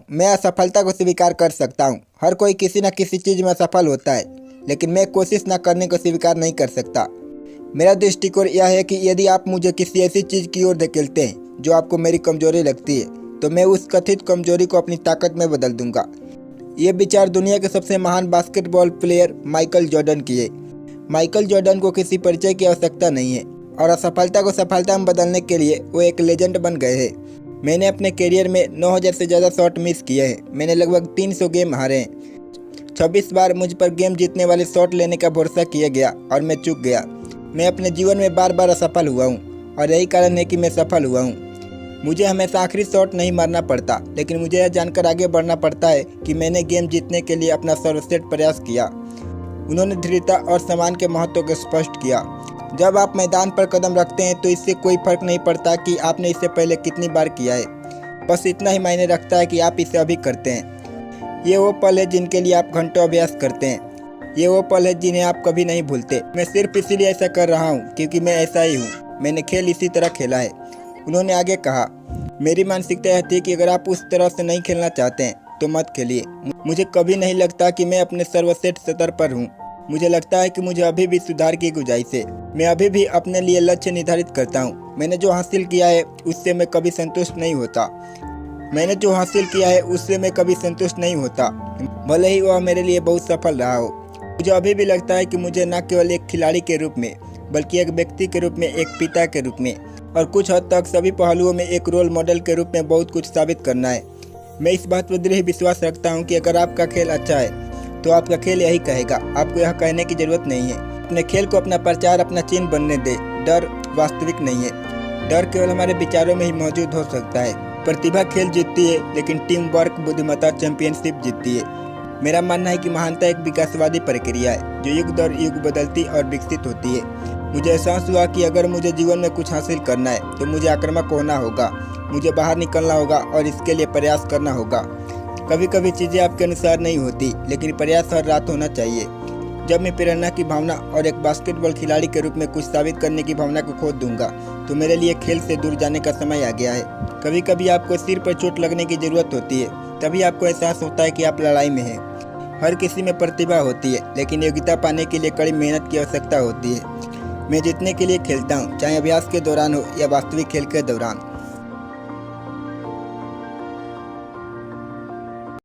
मैं असफलता को स्वीकार कर सकता हूँ। हर कोई किसी न किसी चीज़ में असफल होता है, लेकिन मैं कोशिश न करने को स्वीकार नहीं कर सकता। मेरा दृष्टिकोण यह है कि यदि आप मुझे किसी ऐसी चीज़ की ओर धकेलते हैं जो आपको मेरी कमजोरी लगती है, तो मैं उस कथित कमजोरी को अपनी ताकत में बदल दूंगा। ये विचार दुनिया के सबसे महान बास्केटबॉल प्लेयर माइकल जॉर्डन की है। माइकल जॉर्डन को किसी परिचय की आवश्यकता नहीं है और असफलता को सफलता में बदलने के लिए वो एक लेजेंड बन गए हैं। मैंने अपने करियर में 9000 से ज़्यादा शॉट मिस किए हैं। मैंने लगभग 300 गेम हारे हैं। 26 बार मुझ पर गेम जीतने वाले शॉट लेने का भरोसा किया गया और मैं चूक गया। मैं अपने जीवन में बार बार असफल हुआ हूँ और यही कारण है कि मैं सफल हुआ हूँ। मुझे हमेशा आखिरी शॉट नहीं मारना पड़ता, लेकिन मुझे यह जानकर आगे बढ़ना पड़ता है कि मैंने गेम जीतने के लिए अपना सर्वश्रेष्ठ प्रयास किया। उन्होंने दृढ़ता और सम्मान के महत्व को स्पष्ट किया। जब आप मैदान पर कदम रखते हैं तो इससे कोई फर्क नहीं पड़ता कि आपने इससे पहले कितनी बार किया है, बस इतना ही मायने रखता है कि आप इसे अभी करते हैं। ये वो पल है जिनके लिए आप घंटों अभ्यास करते हैं। ये वो पल है जिन्हें आप कभी नहीं भूलते। मैं सिर्फ इसीलिए ऐसा कर रहा हूँ क्योंकि मैं ऐसा ही हूँ। मैंने खेल इसी तरह खेला है। उन्होंने आगे कहा, मेरी मानसिकता यह थी कि अगर आप उस तरह से नहीं खेलना चाहते हैं तो मत खेलिए। मुझे कभी नहीं लगता कि मैं अपने सर्वश्रेष्ठ स्तर पर हूँ। मुझे लगता है कि मुझे अभी भी सुधार की गुंजाइश है। मैं अभी भी अपने लिए लक्ष्य निर्धारित करता हूँ। मैंने जो हासिल किया है उससे मैं कभी संतुष्ट नहीं होता। भले ही वह मेरे लिए बहुत सफल रहा हो। मुझे अभी भी लगता है कि मुझे न केवल एक खिलाड़ी के रूप में, बल्कि एक व्यक्ति के रूप में, एक पिता के रूप में और कुछ हद तक सभी पहलुओं में एक रोल मॉडल के रूप में बहुत कुछ साबित करना है। मैं इस बात पर दृढ़ विश्वास रखता हूँ कि अगर आपका खेल अच्छा है तो आपका खेल यही कहेगा। आपको यह कहने की जरूरत नहीं है। अपने खेल को अपना प्रचार, अपना चिन्ह बनने दे। डर वास्तविक नहीं है। डर केवल हमारे विचारों में ही मौजूद हो सकता है। प्रतिभा खेल जीतती है, लेकिन टीम वर्क, बुद्धिमत्ता चैंपियनशिप जीतती है। मेरा मानना है कि महानता एक विकासवादी प्रक्रिया है जो युग दर युग बदलती और विकसित होती है। मुझे एहसास हुआ कि अगर मुझे जीवन में कुछ हासिल करना है तो मुझे आक्रामक होना होगा। मुझे बाहर निकलना होगा और इसके लिए प्रयास करना होगा। कभी कभी चीज़ें आपके अनुसार नहीं होती, लेकिन प्रयास हर रात होना चाहिए। जब मैं प्रेरणा की भावना और एक बास्केटबॉल खिलाड़ी के रूप में कुछ साबित करने की भावना को खो दूंगा तो मेरे लिए खेल से दूर जाने का समय आ गया है। कभी कभी आपको सिर पर चोट लगने की ज़रूरत होती है, तभी आपको एहसास होता है कि आप लड़ाई में हैं। हर किसी में प्रतिभा होती है, लेकिन योग्यता पाने के लिए कड़ी मेहनत की आवश्यकता होती है। मैं जीतने के लिए खेलता हूँ, चाहे अभ्यास के दौरान हो या वास्तविक खेल के दौरान।